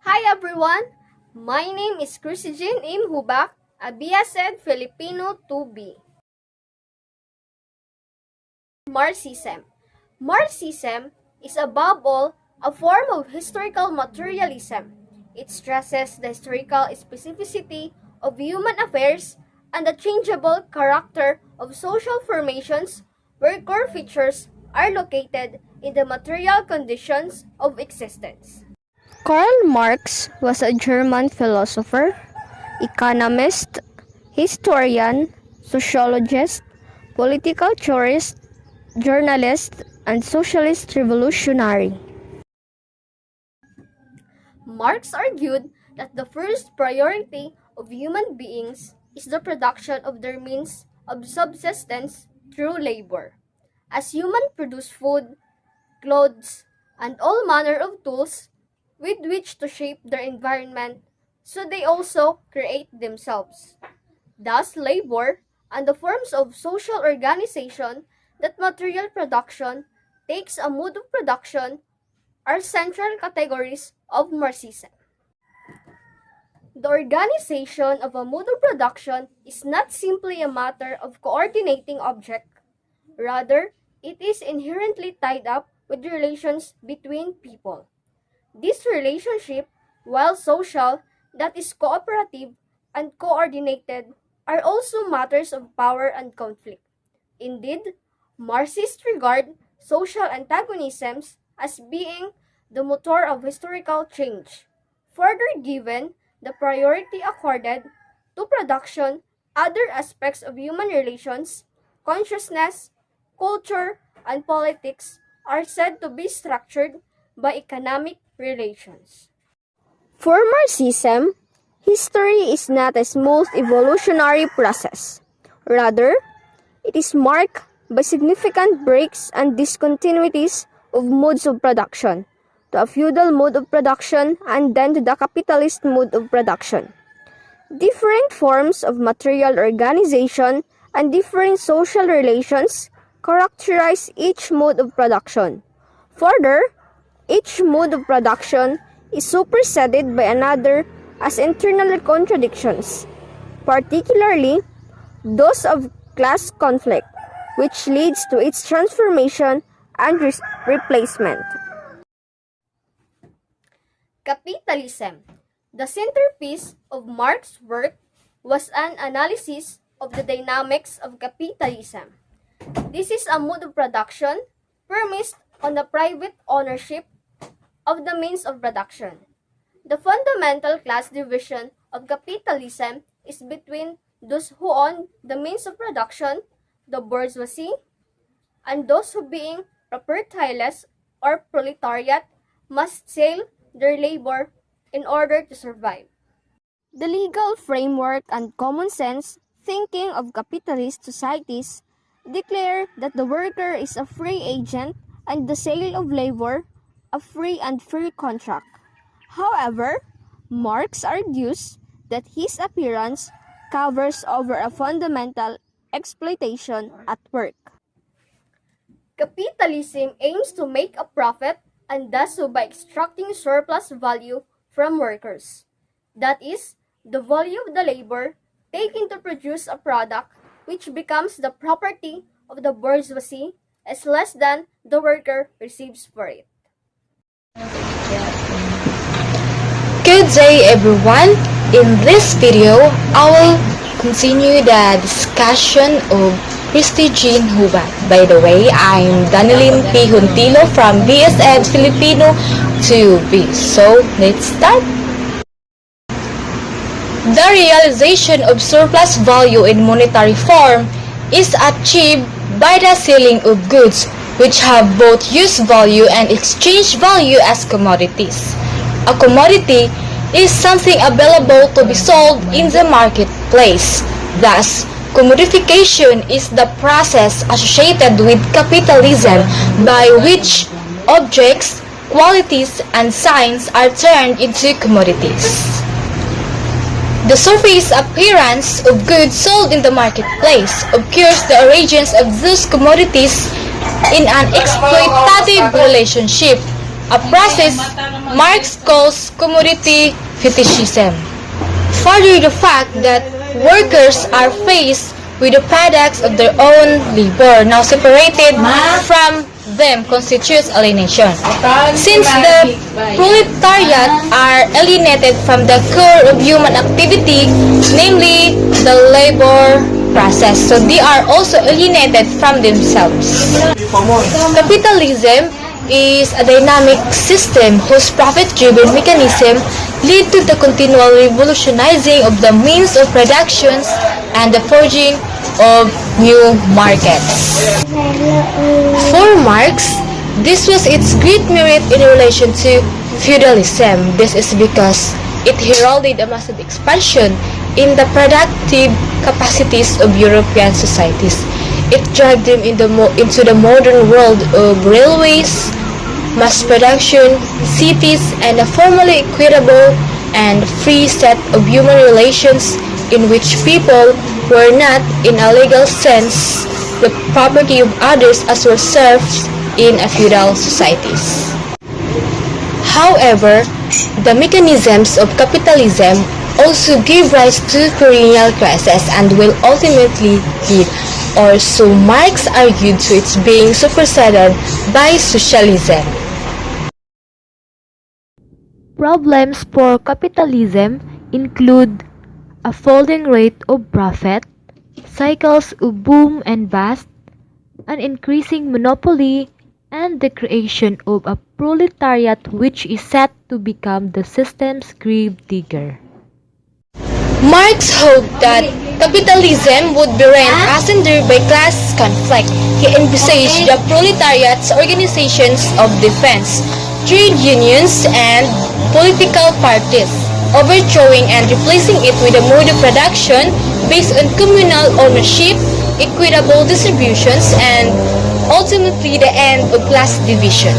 Hi everyone! My name is Christine M. Hubak, a BSed Filipino 2B. Marxism. Marxism is above all a form of historical materialism. It stresses the historical specificity of human affairs and the changeable character of social formations where core features are located in the material conditions of existence. Karl Marx was a German philosopher, economist, historian, sociologist, political theorist, journalist, and socialist revolutionary. Marx argued that the first priority of human beings is the production of their means of subsistence through labor. As humans produce food, clothes, and all manner of tools with which to shape their environment, so they also create themselves. Thus, labor and the forms of social organization that material production takes a mode of production are central categories of Marxism. The organization of a mode of production is not simply a matter of coordinating object. Rather, it is inherently tied up with the relations between people. This relationship, while social, that is cooperative and coordinated, are also matters of power and conflict. Indeed, Marxists regard social antagonisms as being the motor of historical change. Further, given the priority accorded to production, other aspects of human relations, consciousness, culture, and politics are said to be structured by economic relations. For Marxism, history is not a smooth evolutionary process. Rather, it is marked by significant breaks and discontinuities of modes of production, to a feudal mode of production and then to the capitalist mode of production. Different forms of material organization and different social relations characterize each mode of production. Further, each mode of production is superseded by another as internal contradictions, particularly those of class conflict, which leads to its transformation and replacement. Capitalism. The centerpiece of Marx's work was an analysis of the dynamics of capitalism. This is a mode of production premised on the private ownership of the means of production. The fundamental class division of capitalism is between those who own the means of production, the bourgeoisie, and those who, being proprietarians or proletariat, must sell their labor in order to survive. The legal framework and common sense thinking of capitalist societies declare that the worker is a free agent and the sale of labor a free and fair contract. However, Marx argues that his appearance covers over a fundamental exploitation at work. Capitalism aims to make a profit and does so by extracting surplus value from workers. That is, the value of the labor taken to produce a product which becomes the property of the bourgeoisie is less than the worker receives for it. Good day everyone! In this video, I will continue the discussion of Christine Hubak. By the way, I'm Danilyn P. Huntilo from BSed Filipino 2B. So, let's start! The realization of surplus value in monetary form is achieved by the selling of goods which have both use value and exchange value as commodities. A commodity is something available to be sold in the marketplace. Thus, commodification is the process associated with capitalism by which objects, qualities, and signs are turned into commodities. The surface appearance of goods sold in the marketplace occurs the origins of those commodities in an exploitative relationship a process Marx calls commodity fetishism. Further, the fact that workers are faced with the products of their own labor now separated from them constitutes alienation. Since the proletariat are alienated from the core of human activity, namely the labor process, so they are also alienated from themselves. Capitalism is a dynamic system whose profit-driven mechanism lead to the continual revolutionizing of the means of production and the forging of new markets. For Marx, this was its great merit in relation to feudalism. This is because it heralded a massive expansion in the productive capacities of European societies. It dragged them into the modern world of railways, mass production, cities, and a formally equitable and free set of human relations in which people were not, in a legal sense, the property of others as were serfs in a feudal societies. However, the mechanisms of capitalism also give rise to perennial crises and will ultimately lead, or so Marx argued, to its being superseded by socialism. Problems for capitalism include a falling rate of profit, cycles of boom and bust, an increasing monopoly, and the creation of a proletariat which is set to become the system's grave digger. Marx hoped that capitalism would be rent asunder by class conflict. He envisaged the proletariat's organizations of defense, trade unions, and political parties, overthrowing and replacing it with a mode of production based on communal ownership, equitable distributions, and ultimately the end of class division.